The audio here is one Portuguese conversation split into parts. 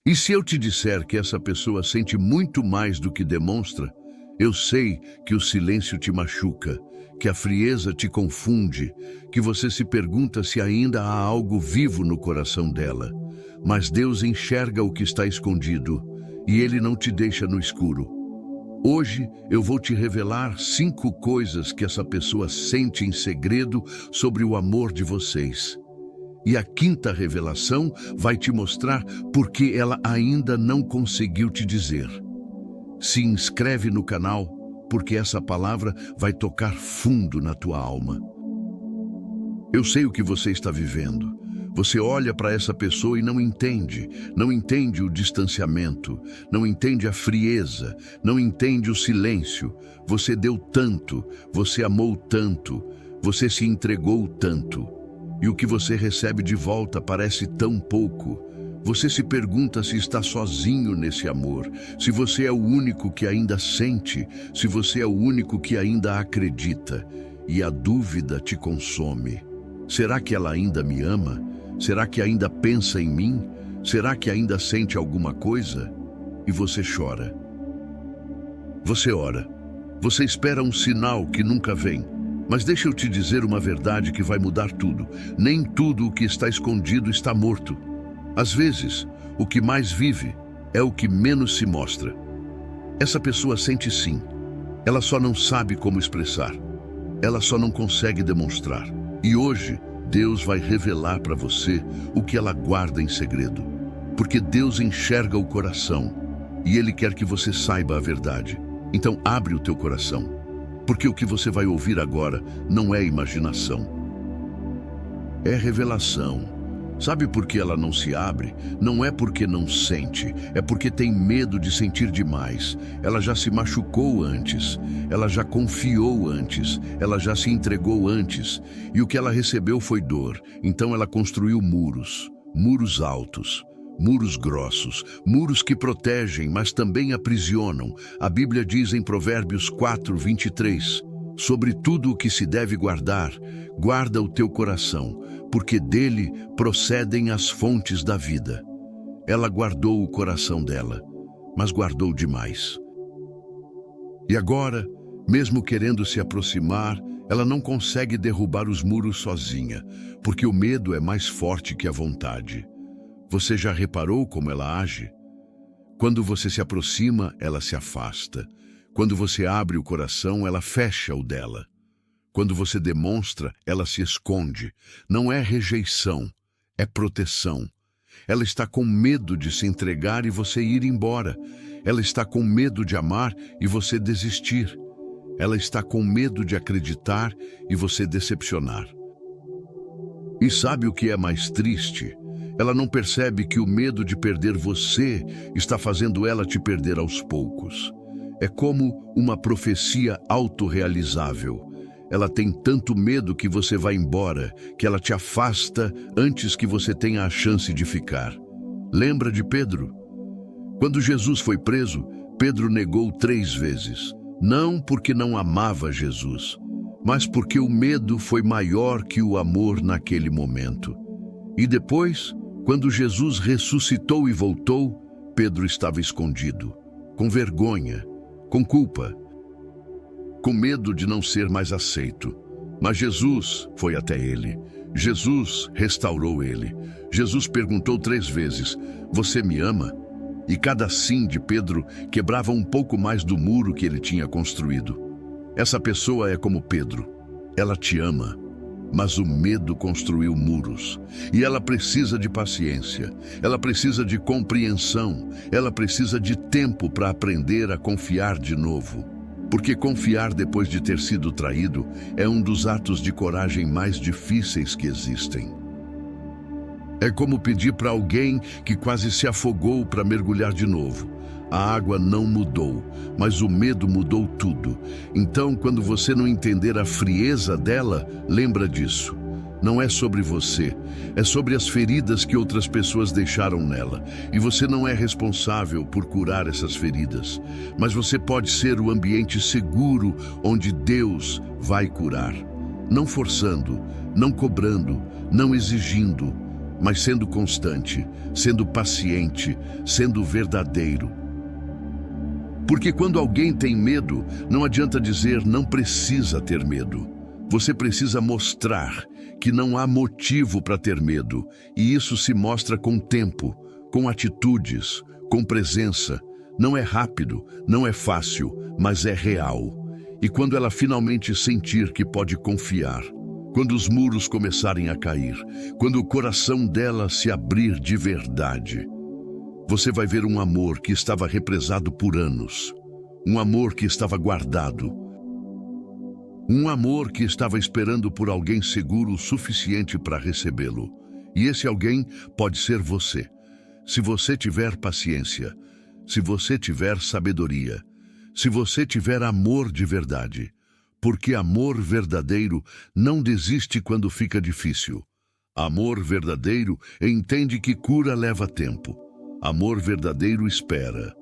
E se eu te disser que essa pessoa sente muito mais do que demonstra, eu sei que o silêncio te machuca, que a frieza te confunde, que você se pergunta se ainda há algo vivo no coração dela. Mas Deus enxerga o que está escondido e Ele não te deixa no escuro. Hoje eu vou te revelar 5 coisas que essa pessoa sente em segredo sobre o amor de vocês. E a 5ª revelação vai te mostrar por que ela ainda não conseguiu te dizer. Se inscreve no canal, porque essa palavra vai tocar fundo na tua alma. Eu sei o que você está vivendo. Você olha para essa pessoa e não entende o distanciamento, não entende a frieza, não entende o silêncio. Você deu tanto, você amou tanto, você se entregou tanto. E o que você recebe de volta parece tão pouco. Você se pergunta se está sozinho nesse amor, se você é o único que ainda sente, se você é o único que ainda acredita. E a dúvida te consome. Será que ela ainda me ama? Será que ainda pensa em mim? Será que ainda sente alguma coisa? E você chora. Você ora. Você espera um sinal que nunca vem. Mas deixa eu te dizer uma verdade que vai mudar tudo. Nem tudo o que está escondido está morto. Às vezes, o que mais vive é o que menos se mostra. Essa pessoa sente sim. Ela só não sabe como expressar. Ela só não consegue demonstrar. E hoje, Deus vai revelar para você o que ela guarda em segredo. Porque Deus enxerga o coração e Ele quer que você saiba a verdade. Então abre o teu coração, porque o que você vai ouvir agora não é imaginação. É revelação. Sabe por que ela não se abre? Não é porque não sente, é porque tem medo de sentir demais. Ela já se machucou antes, ela já confiou antes, ela já se entregou antes. E o que ela recebeu foi dor. Então ela construiu muros, muros altos, muros grossos, muros que protegem, mas também aprisionam. A Bíblia diz em Provérbios 4:23, sobre tudo o que se deve guardar, guarda o teu coração, porque dele procedem as fontes da vida. Ela guardou o coração dela, mas guardou demais. E agora, mesmo querendo se aproximar, ela não consegue derrubar os muros sozinha, porque o medo é mais forte que a vontade. Você já reparou como ela age? Quando você se aproxima, ela se afasta. Quando você abre o coração, ela fecha o dela. Quando você demonstra, ela se esconde. Não é rejeição, é proteção. Ela está com medo de se entregar e você ir embora. Ela está com medo de amar e você desistir. Ela está com medo de acreditar e você decepcionar. E sabe o que é mais triste? Ela não percebe que o medo de perder você está fazendo ela te perder aos poucos. É como uma profecia autorrealizável. Ela tem tanto medo que você vai embora, que ela te afasta antes que você tenha a chance de ficar. Lembra de Pedro? Quando Jesus foi preso, Pedro negou 3 vezes. Não porque não amava Jesus, mas porque o medo foi maior que o amor naquele momento. E depois, quando Jesus ressuscitou e voltou, Pedro estava escondido, com vergonha, com culpa, com medo de não ser mais aceito. Mas Jesus foi até ele. Jesus restaurou ele. Jesus perguntou 3 vezes, você me ama? E cada sim de Pedro quebrava um pouco mais do muro que ele tinha construído. Essa pessoa é como Pedro. Ela te ama, mas o medo construiu muros. E ela precisa de paciência. Ela precisa de compreensão. Ela precisa de tempo para aprender a confiar de novo. Porque confiar depois de ter sido traído é um dos atos de coragem mais difíceis que existem. É como pedir para alguém que quase se afogou para mergulhar de novo. A água não mudou, mas o medo mudou tudo. Então, quando você não entender a frieza dela, lembra disso. Não é sobre você, é sobre as feridas que outras pessoas deixaram nela. E você não é responsável por curar essas feridas, mas você pode ser o ambiente seguro onde Deus vai curar. Não forçando, não cobrando, não exigindo, mas sendo constante, sendo paciente, sendo verdadeiro. Porque quando alguém tem medo, não adianta dizer não precisa ter medo. Você precisa mostrar que não há motivo para ter medo, e isso se mostra com tempo, com atitudes, com presença. Não é rápido, não é fácil, mas é real. E quando ela finalmente sentir que pode confiar, quando os muros começarem a cair, quando o coração dela se abrir de verdade, você vai ver um amor que estava represado por anos, um amor que estava guardado, um amor que estava esperando por alguém seguro o suficiente para recebê-lo. E esse alguém pode ser você. Se você tiver paciência, se você tiver sabedoria, se você tiver amor de verdade, porque amor verdadeiro não desiste quando fica difícil. Amor verdadeiro entende que cura leva tempo. Amor verdadeiro espera.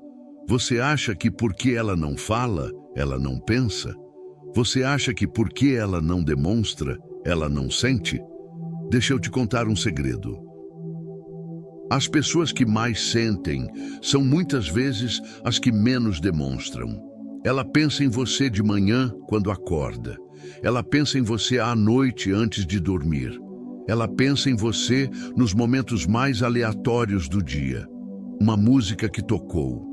Você acha que porque ela não fala, ela não pensa? Você acha que porque ela não demonstra, ela não sente? Deixa eu te contar um segredo. As pessoas que mais sentem são muitas vezes as que menos demonstram. Ela pensa em você de manhã quando acorda. Ela pensa em você à noite antes de dormir. Ela pensa em você nos momentos mais aleatórios do dia. Uma música que tocou,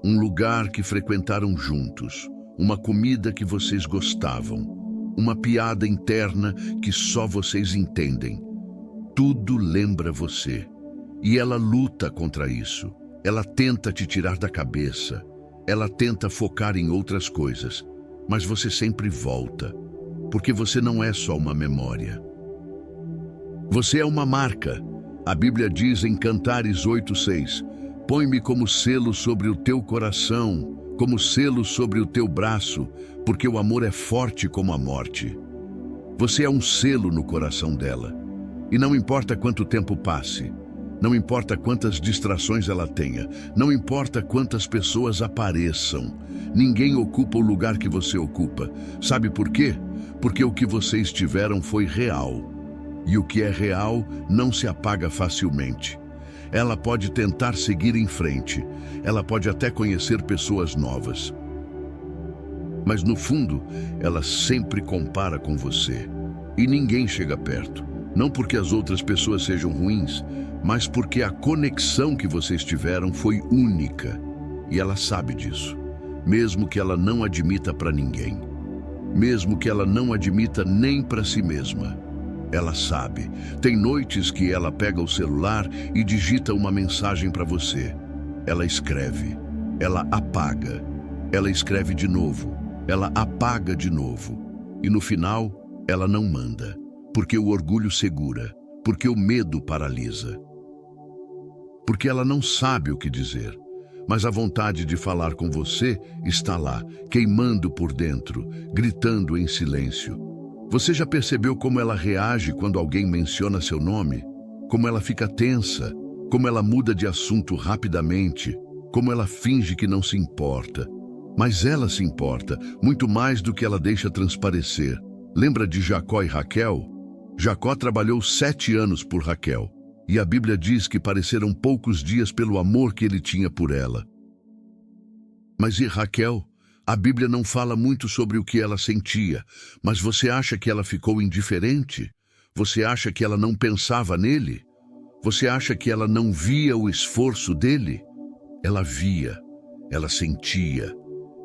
um lugar que frequentaram juntos, uma comida que vocês gostavam, uma piada interna que só vocês entendem. Tudo lembra você. E ela luta contra isso. Ela tenta te tirar da cabeça. Ela tenta focar em outras coisas. Mas você sempre volta. Porque você não é só uma memória. Você é uma marca. A Bíblia diz em Cantares 8:6: põe-me como selo sobre o teu coração, como selo sobre o teu braço, porque o amor é forte como a morte. Você é um selo no coração dela. E não importa quanto tempo passe, não importa quantas distrações ela tenha, não importa quantas pessoas apareçam, ninguém ocupa o lugar que você ocupa. Sabe por quê? Porque o que vocês tiveram foi real. E o que é real não se apaga facilmente. Ela pode tentar seguir em frente, ela pode até conhecer pessoas novas. Mas no fundo, ela sempre compara com você. E ninguém chega perto. Não porque as outras pessoas sejam ruins, mas porque a conexão que vocês tiveram foi única. E ela sabe disso, mesmo que ela não admita para ninguém. Mesmo que ela não admita nem para si mesma. Ela sabe. Tem noites que ela pega o celular e digita uma mensagem para você. Ela escreve. Ela apaga. Ela escreve de novo. Ela apaga de novo. E no final, ela não manda. Porque o orgulho segura. Porque o medo paralisa. Porque ela não sabe o que dizer. Mas a vontade de falar com você está lá, queimando por dentro, gritando em silêncio. Você já percebeu como ela reage quando alguém menciona seu nome? Como ela fica tensa? Como ela muda de assunto rapidamente? Como ela finge que não se importa? Mas ela se importa, muito mais do que ela deixa transparecer. Lembra de Jacó e Raquel? Jacó trabalhou 7 anos por Raquel. E a Bíblia diz que pareceram poucos dias pelo amor que ele tinha por ela. Mas e Raquel? A Bíblia não fala muito sobre o que ela sentia, mas você acha que ela ficou indiferente? Você acha que ela não pensava nele? Você acha que ela não via o esforço dele? Ela via, ela sentia,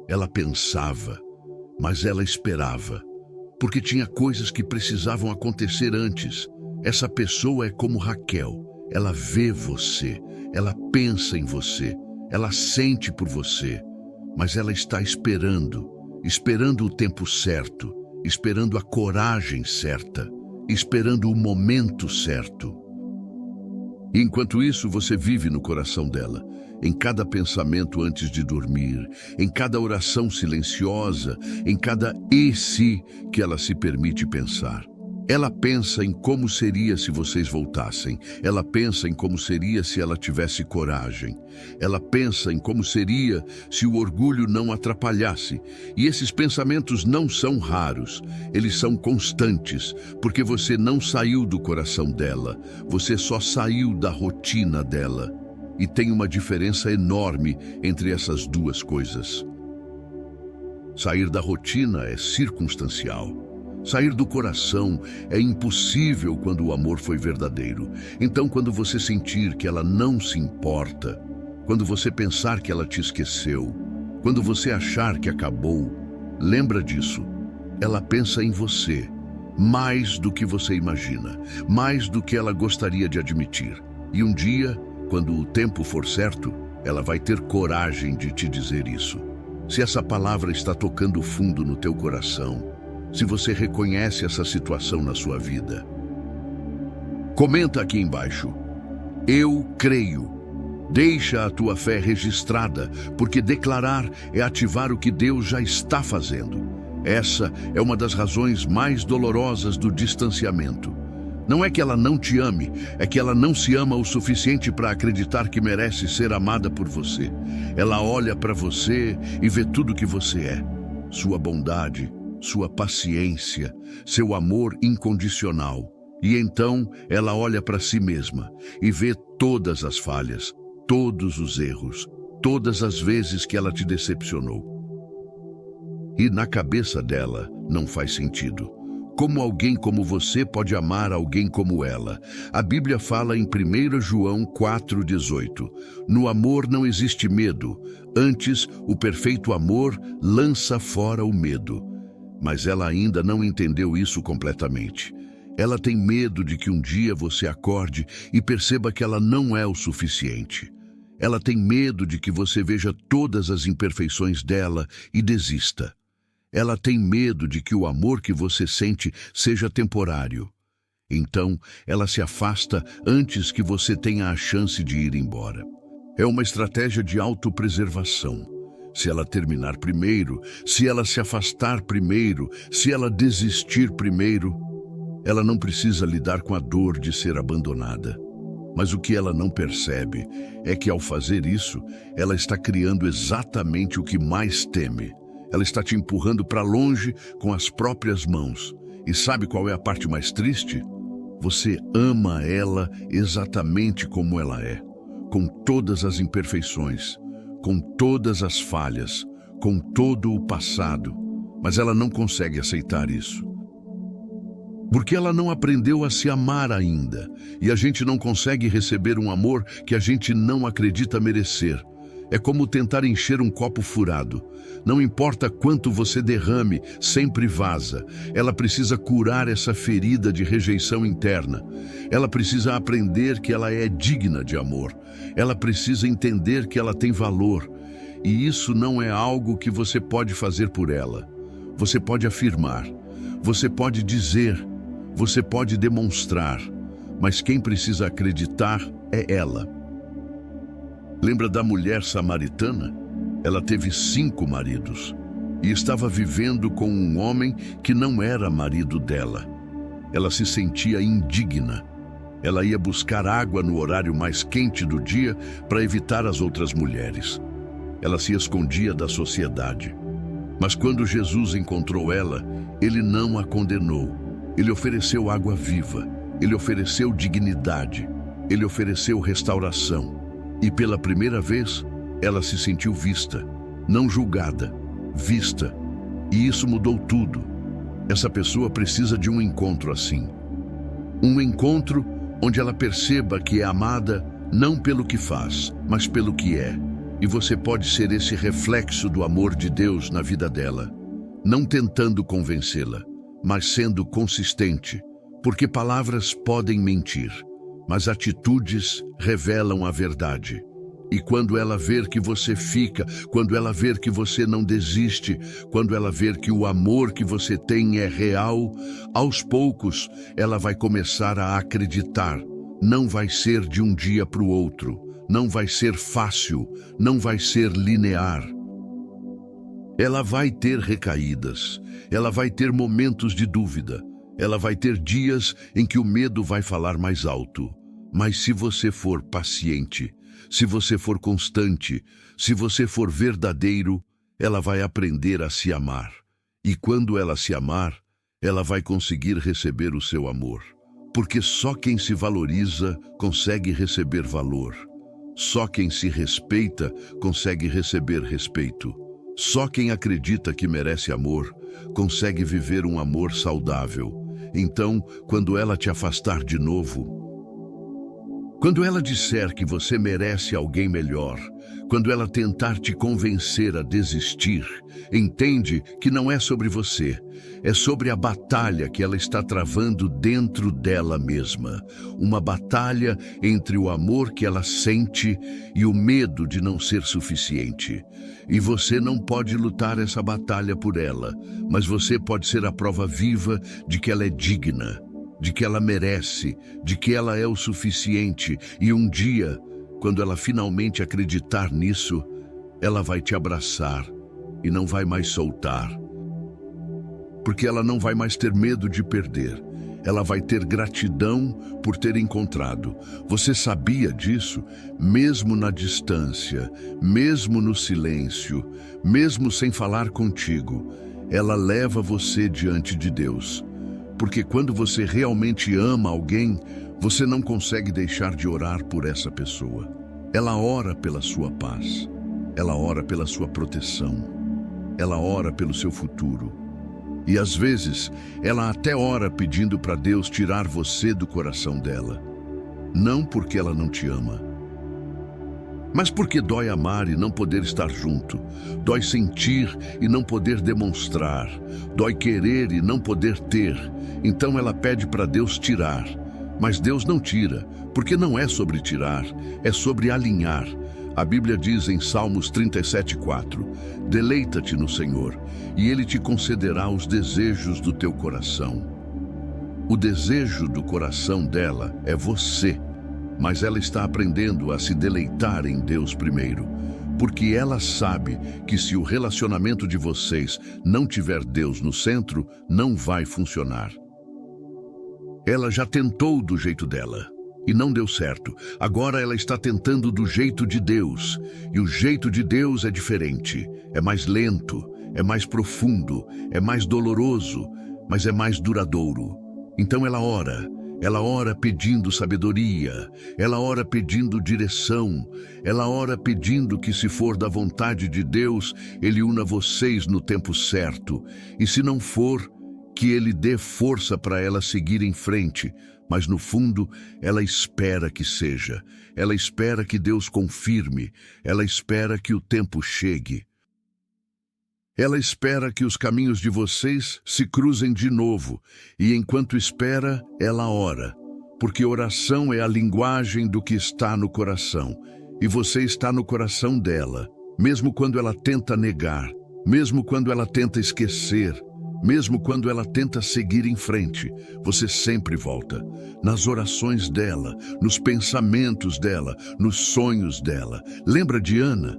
ela pensava, mas ela esperava, porque tinha coisas que precisavam acontecer antes. Essa pessoa é como Raquel, ela vê você, ela pensa em você, ela sente por você. Mas ela está esperando o tempo certo, esperando a coragem certa, esperando o momento certo. E enquanto isso, você vive no coração dela, em cada pensamento antes de dormir, em cada oração silenciosa, em cada "e se" que ela se permite pensar. Ela pensa em como seria se vocês voltassem. Ela pensa em como seria se ela tivesse coragem. Ela pensa em como seria se o orgulho não atrapalhasse. E esses pensamentos não são raros. Eles são constantes, porque você não saiu do coração dela. Você só saiu da rotina dela. E tem uma diferença enorme entre essas duas coisas. Sair da rotina é circunstancial. Sair do coração é impossível quando o amor foi verdadeiro. Então, quando você sentir que ela não se importa, quando você pensar que ela te esqueceu, quando você achar que acabou, lembra disso. Ela pensa em você, mais do que você imagina, mais do que ela gostaria de admitir. E um dia, quando o tempo for certo, ela vai ter coragem de te dizer isso. Se essa palavra está tocando fundo no teu coração, se você reconhece essa situação na sua vida, comenta aqui embaixo. Eu creio. Deixa a tua fé registrada, porque declarar é ativar o que Deus já está fazendo. Essa é uma das razões mais dolorosas do distanciamento. Não é que ela não te ame, é que ela não se ama o suficiente para acreditar que merece ser amada por você. Ela olha para você e vê tudo que você é. Sua bondade, sua paciência, seu amor incondicional. E então ela olha para si mesma e vê todas as falhas, todos os erros, todas as vezes que ela te decepcionou. E na cabeça dela não faz sentido. Como alguém como você pode amar alguém como ela? A Bíblia fala em 1 João 4,18. No amor não existe medo, antes o perfeito amor lança fora o medo. Mas ela ainda não entendeu isso completamente. Ela tem medo de que um dia você acorde e perceba que ela não é o suficiente. Ela tem medo de que você veja todas as imperfeições dela e desista. Ela tem medo de que o amor que você sente seja temporário. Então, ela se afasta antes que você tenha a chance de ir embora. É uma estratégia de autopreservação. Se ela terminar primeiro, se ela se afastar primeiro, se ela desistir primeiro, ela não precisa lidar com a dor de ser abandonada. Mas o que ela não percebe é que, ao fazer isso, ela está criando exatamente o que mais teme. Ela está te empurrando para longe com as próprias mãos. E sabe qual é a parte mais triste? Você ama ela exatamente como ela é, com todas as imperfeições, com todas as falhas, com todo o passado, mas ela não consegue aceitar isso. Porque ela não aprendeu a se amar ainda, e a gente não consegue receber um amor que a gente não acredita merecer. É como tentar encher um copo furado. Não importa quanto você derrame, sempre vaza. Ela precisa curar essa ferida de rejeição interna. Ela precisa aprender que ela é digna de amor. Ela precisa entender que ela tem valor. E isso não é algo que você pode fazer por ela. Você pode afirmar, você pode dizer, você pode demonstrar, mas quem precisa acreditar é ela. Lembra da mulher samaritana? Ela teve 5 maridos e estava vivendo com um homem que não era marido dela. Ela se sentia indigna. Ela ia buscar água no horário mais quente do dia para evitar as outras mulheres. Ela se escondia da sociedade. Mas quando Jesus encontrou ela, ele não a condenou. Ele ofereceu água viva. Ele ofereceu dignidade. Ele ofereceu restauração. E pela primeira vez, ela se sentiu vista, não julgada, vista. E isso mudou tudo. Essa pessoa precisa de um encontro assim. Um encontro onde ela perceba que é amada não pelo que faz, mas pelo que é. E você pode ser esse reflexo do amor de Deus na vida dela, não tentando convencê-la, mas sendo consistente, porque palavras podem mentir, mas atitudes revelam a verdade. E quando ela ver que você fica, quando ela ver que você não desiste, quando ela ver que o amor que você tem é real, aos poucos ela vai começar a acreditar. Não vai ser de um dia para o outro, não vai ser fácil, não vai ser linear. Ela vai ter recaídas, ela vai ter momentos de dúvida, Ela vai ter dias em que o medo vai falar mais alto. Mas se você for paciente, se você for constante, se você for verdadeiro, ela vai aprender a se amar. E quando ela se amar, ela vai conseguir receber o seu amor. Porque só quem se valoriza consegue receber valor. Só quem se respeita consegue receber respeito. Só quem acredita que merece amor consegue viver um amor saudável. Então, quando ela te afastar de novo, quando ela disser que você merece alguém melhor, quando ela tentar te convencer a desistir, entende que não é sobre você, é sobre a batalha que ela está travando dentro dela mesma. Uma batalha entre o amor que ela sente e o medo de não ser suficiente. E você não pode lutar essa batalha por ela, mas você pode ser a prova viva de que ela é digna, de que ela merece, de que ela é o suficiente. E um dia, quando ela finalmente acreditar nisso, ela vai te abraçar e não vai mais soltar. Porque ela não vai mais ter medo de perder. Ela vai ter gratidão por ter encontrado. Você sabia disso? Mesmo na distância, mesmo no silêncio, mesmo sem falar contigo, ela leva você diante de Deus. Porque quando você realmente ama alguém, você não consegue deixar de orar por essa pessoa. Ela ora pela sua paz. Ela ora pela sua proteção. Ela ora pelo seu futuro. E às vezes, ela até ora pedindo para Deus tirar você do coração dela. Não porque ela não te ama, mas porque dói amar e não poder estar junto. Dói sentir e não poder demonstrar. Dói querer e não poder ter. Então ela pede para Deus tirar. Mas Deus não tira, porque não é sobre tirar, é sobre alinhar. A Bíblia diz em Salmos 37:4, deleita-te no Senhor, e Ele te concederá os desejos do teu coração. O desejo do coração dela é você, mas ela está aprendendo a se deleitar em Deus primeiro, porque ela sabe que se o relacionamento de vocês não tiver Deus no centro, não vai funcionar. Ela já tentou do jeito dela e não deu certo. Agora ela está tentando do jeito de Deus. E o jeito de Deus é diferente. É mais lento, é mais profundo, é mais doloroso, mas é mais duradouro. Então ela ora pedindo sabedoria, ela ora pedindo direção, ela ora pedindo que, se for da vontade de Deus, Ele una vocês no tempo certo. E se não for, que Ele dê força para ela seguir em frente. Mas no fundo, ela espera que seja. Ela espera que Deus confirme. Ela espera que o tempo chegue. Ela espera que os caminhos de vocês se cruzem de novo. E enquanto espera, ela ora. Porque oração é a linguagem do que está no coração. E você está no coração dela. Mesmo quando ela tenta negar. Mesmo quando ela tenta esquecer. Mesmo quando ela tenta seguir em frente, você sempre volta. Nas orações dela, nos pensamentos dela, nos sonhos dela. Lembra de Ana?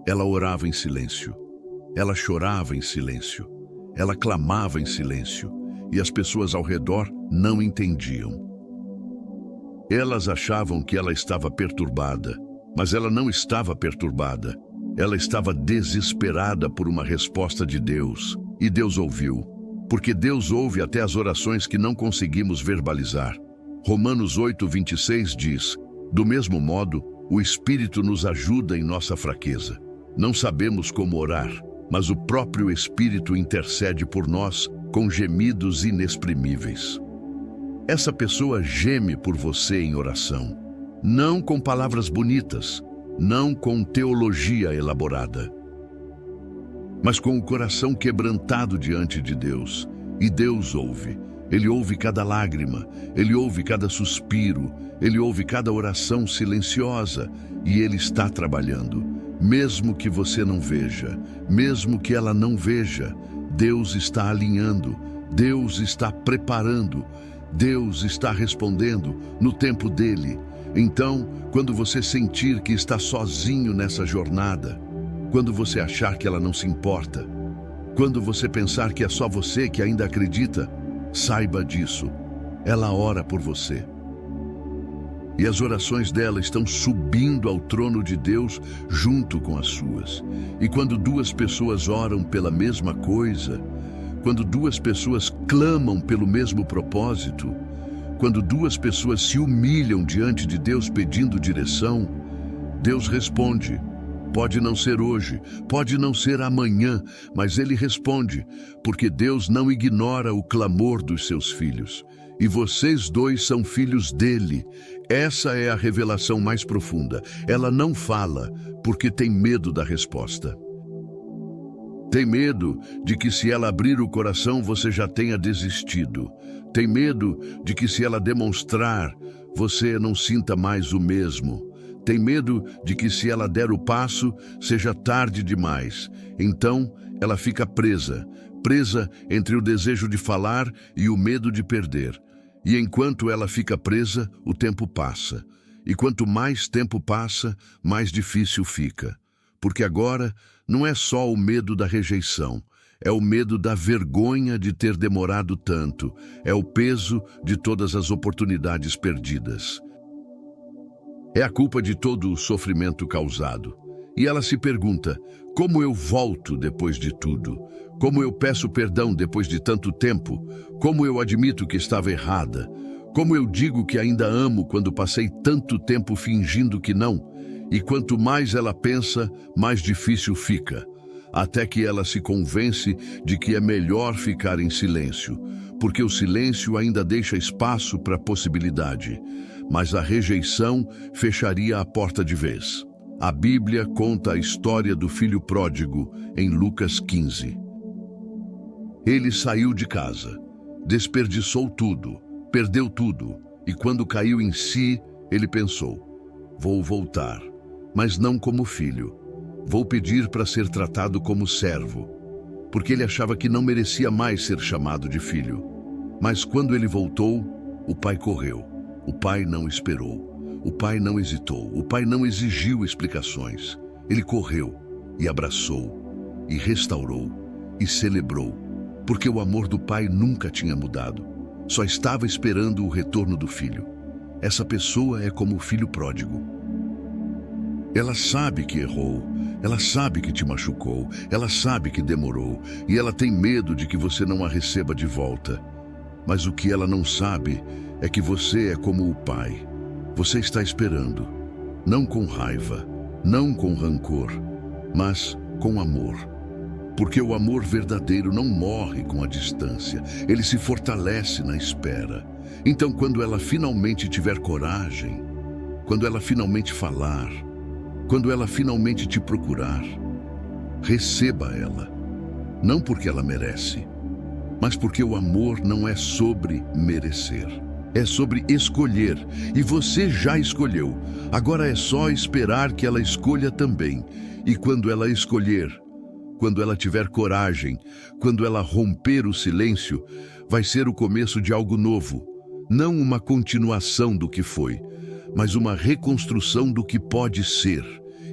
Ela orava em silêncio. Ela chorava em silêncio. Ela clamava em silêncio. E as pessoas ao redor não entendiam. Elas achavam que ela estava perturbada, mas ela não estava perturbada. Ela estava desesperada por uma resposta de Deus. E Deus ouviu, porque Deus ouve até as orações que não conseguimos verbalizar. Romanos 8:26 diz, do mesmo modo, o Espírito nos ajuda em nossa fraqueza. Não sabemos como orar, mas o próprio Espírito intercede por nós com gemidos inexprimíveis. Essa pessoa geme por você em oração, não com palavras bonitas, não com teologia elaborada, mas com o coração quebrantado diante de Deus. E Deus ouve. Ele ouve cada lágrima, Ele ouve cada suspiro, Ele ouve cada oração silenciosa. E Ele está trabalhando. Mesmo que você não veja, mesmo que ela não veja, Deus está alinhando, Deus está preparando, Deus está respondendo no tempo dEle. Então, quando você sentir que está sozinho nessa jornada, quando você achar que ela não se importa, quando você pensar que é só você que ainda acredita, Saiba disso. Ela ora por você. E as orações dela estão subindo ao trono de Deus junto com as suas. E quando duas pessoas oram pela mesma coisa, quando duas pessoas clamam pelo mesmo propósito, quando duas pessoas se humilham diante de Deus pedindo direção, Deus responde. Pode não ser hoje, pode não ser amanhã, mas Ele responde, porque Deus não ignora o clamor dos seus filhos. E vocês dois são filhos dele. Essa é a revelação mais profunda. Ela não fala porque tem medo da resposta. Tem medo de que se ela abrir o coração você já tenha desistido. Tem medo de que se ela demonstrar, você não sinta mais o mesmo. Tem medo de que se ela der o passo, seja tarde demais. Então, ela fica presa entre o desejo de falar e o medo de perder. E enquanto ela fica presa, o tempo passa. E quanto mais tempo passa, mais difícil fica. Porque agora não é só o medo da rejeição, é o medo da vergonha de ter demorado tanto, é o peso de todas as oportunidades perdidas. É a culpa de todo o sofrimento causado. E ela se pergunta, como eu volto depois de tudo? Como eu peço perdão depois de tanto tempo? Como eu admito que estava errada? Como eu digo que ainda amo quando passei tanto tempo fingindo que não? E quanto mais ela pensa, mais difícil fica. Até que ela se convence de que é melhor ficar em silêncio, porque o silêncio ainda deixa espaço para a possibilidade. Mas a rejeição fecharia a porta de vez. A Bíblia conta a história do filho pródigo em Lucas 15. Ele saiu de casa, desperdiçou tudo, perdeu tudo, e quando caiu em si, ele pensou, vou voltar, mas não como filho. Vou pedir para ser tratado como servo, porque ele achava que não merecia mais ser chamado de filho. Mas quando ele voltou, o pai correu. O pai não esperou. O pai não hesitou. O pai não exigiu explicações. Ele correu e abraçou, e restaurou, e celebrou, porque o amor do pai nunca tinha mudado. Só estava esperando o retorno do filho. Essa pessoa é como o filho pródigo. Ela sabe que errou, ela sabe que te machucou, ela sabe que demorou, e ela tem medo de que você não a receba de volta. Mas o que ela não sabe é que você é como o pai. Você está esperando, não com raiva, não com rancor, mas com amor. Porque o amor verdadeiro não morre com a distância, ele se fortalece na espera. Então, quando ela finalmente tiver coragem, quando ela finalmente falar, quando ela finalmente te procurar, receba ela. Não porque ela merece, mas porque o amor não é sobre merecer. É sobre escolher, e você já escolheu. Agora é só esperar que ela escolha também. E quando ela escolher, quando ela tiver coragem, quando ela romper o silêncio, vai ser o começo de algo novo. Não uma continuação do que foi, mas uma reconstrução do que pode ser.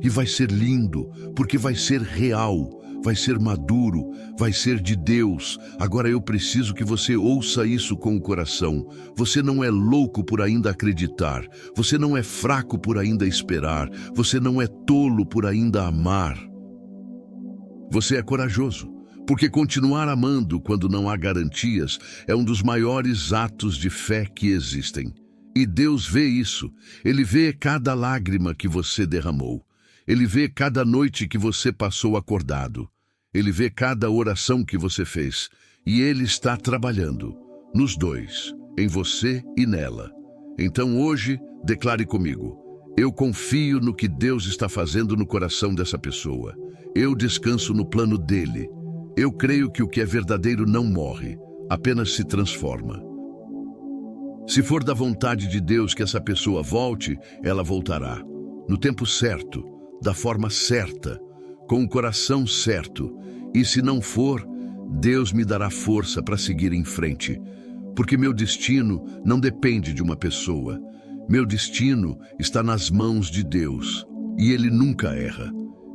E vai ser lindo, porque vai ser real, vai ser maduro, vai ser de Deus. Agora eu preciso que você ouça isso com o coração. Você não é louco por ainda acreditar. Você não é fraco por ainda esperar. Você não é tolo por ainda amar. Você é corajoso, porque continuar amando quando não há garantias é um dos maiores atos de fé que existem. E Deus vê isso. Ele vê cada lágrima que você derramou. Ele vê cada noite que você passou acordado. Ele vê cada oração que você fez. E Ele está trabalhando, nos dois, em você e nela. Então hoje, declare comigo: eu confio no que Deus está fazendo no coração dessa pessoa. Eu descanso no plano dele. Eu creio que o que é verdadeiro não morre, apenas se transforma. Se for da vontade de Deus que essa pessoa volte, ela voltará. No tempo certo, da forma certa, com o coração certo. E se não for, Deus me dará força para seguir em frente. Porque meu destino não depende de uma pessoa. Meu destino está nas mãos de Deus. E Ele nunca erra.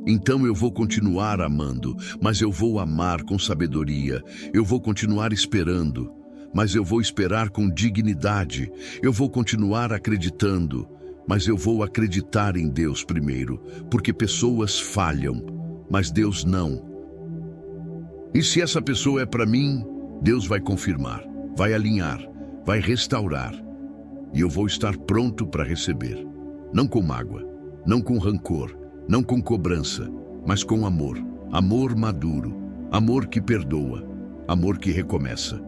Então eu vou continuar amando, mas eu vou amar com sabedoria. Eu vou continuar esperando. mas eu vou esperar com dignidade. Eu vou continuar acreditando, mas eu vou acreditar em Deus primeiro, porque pessoas falham, mas Deus não. E se essa pessoa é para mim, Deus vai confirmar, vai alinhar, vai restaurar. E eu vou estar pronto para receber. Não com mágoa, não com rancor, não com cobrança, mas com amor. Amor maduro, amor que perdoa, amor que recomeça.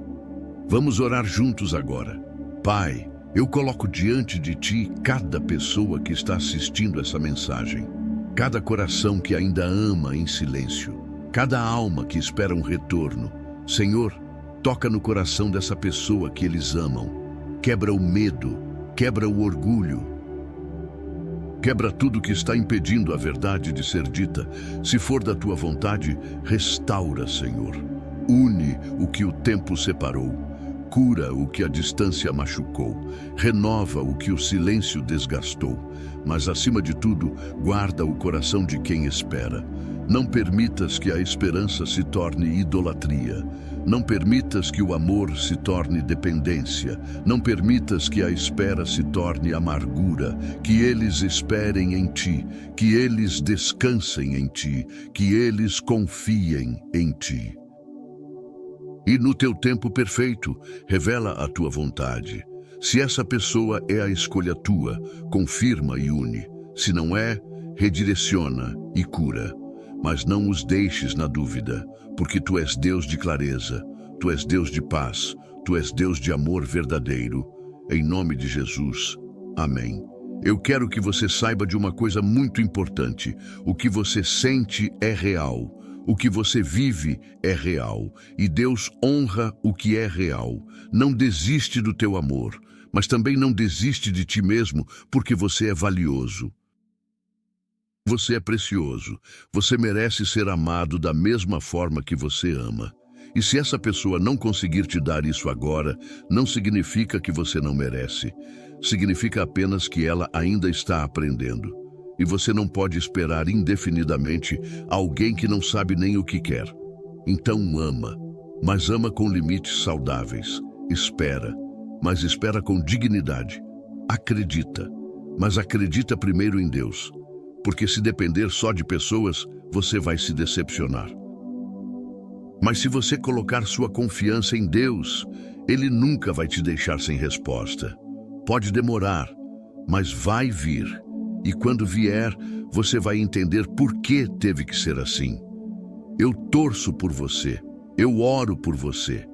Vamos orar juntos agora. Pai, eu coloco diante de Ti cada pessoa que está assistindo essa mensagem, cada coração que ainda ama em silêncio, cada alma que espera um retorno. Senhor, toca no coração dessa pessoa que eles amam. Quebra o medo, quebra o orgulho. Quebra tudo que está impedindo a verdade de ser dita. Se for da Tua vontade, restaura, Senhor. Une o que o tempo separou. Cura o que a distância machucou. Renova o que o silêncio desgastou. Mas, acima de tudo, guarda o coração de quem espera. Não permitas que a esperança se torne idolatria. Não permitas que o amor se torne dependência. Não permitas que a espera se torne amargura. Que eles esperem em Ti, que eles descansem em Ti, que eles confiem em Ti. E no Teu tempo perfeito, revela a Tua vontade. Se essa pessoa é a escolha Tua, confirma e une. Se não é, redireciona e cura. Mas não os deixes na dúvida, porque Tu és Deus de clareza, Tu és Deus de paz, Tu és Deus de amor verdadeiro. Em nome de Jesus. Amém. Eu quero que você saiba de uma coisa muito importante. O que você sente é real. O que você vive é real. E Deus honra o que é real. Não desiste do teu amor, mas também não desiste de ti mesmo, porque você é valioso. Você é precioso. Você merece ser amado da mesma forma que você ama. E se essa pessoa não conseguir te dar isso agora, não significa que você não merece. Significa apenas que ela ainda está aprendendo. E você não pode esperar indefinidamente alguém que não sabe nem o que quer. Então ama, mas ama com limites saudáveis. Espera, mas espera com dignidade. Acredita, mas acredita primeiro em Deus. Porque se depender só de pessoas, você vai se decepcionar. Mas se você colocar sua confiança em Deus, Ele nunca vai te deixar sem resposta. Pode demorar, mas vai vir. E quando vier, você vai entender por que teve que ser assim. Eu torço por você. Eu oro por você.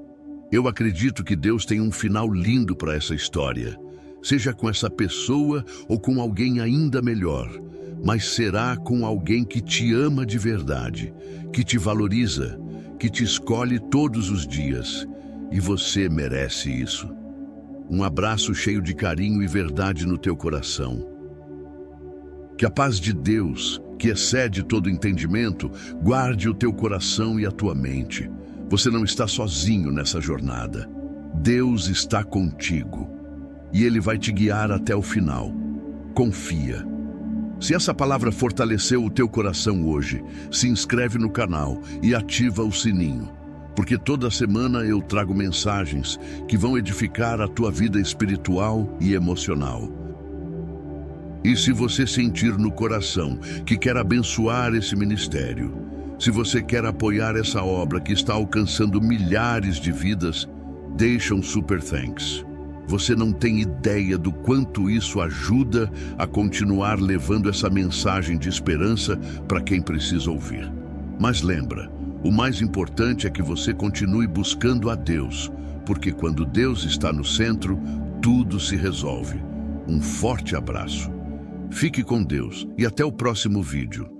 Eu acredito que Deus tem um final lindo para essa história. Seja com essa pessoa ou com alguém ainda melhor. Mas será com alguém que te ama de verdade, que te valoriza, que te escolhe todos os dias. E você merece isso. Um abraço cheio de carinho e verdade no teu coração. Que a paz de Deus, que excede todo entendimento, guarde o teu coração e a tua mente. Você não está sozinho nessa jornada. Deus está contigo. E Ele vai te guiar até o final. Confia. Se essa palavra fortaleceu o teu coração hoje, se inscreve no canal e ativa o sininho. Porque toda semana eu trago mensagens que vão edificar a tua vida espiritual e emocional. E se você sentir no coração que quer abençoar esse ministério, se você quer apoiar essa obra que está alcançando milhares de vidas, deixa um super thanks. Você não tem ideia do quanto isso ajuda a continuar levando essa mensagem de esperança para quem precisa ouvir. Mas lembra, o mais importante é que você continue buscando a Deus, porque quando Deus está no centro, tudo se resolve. Um forte abraço. Fique com Deus e até o próximo vídeo.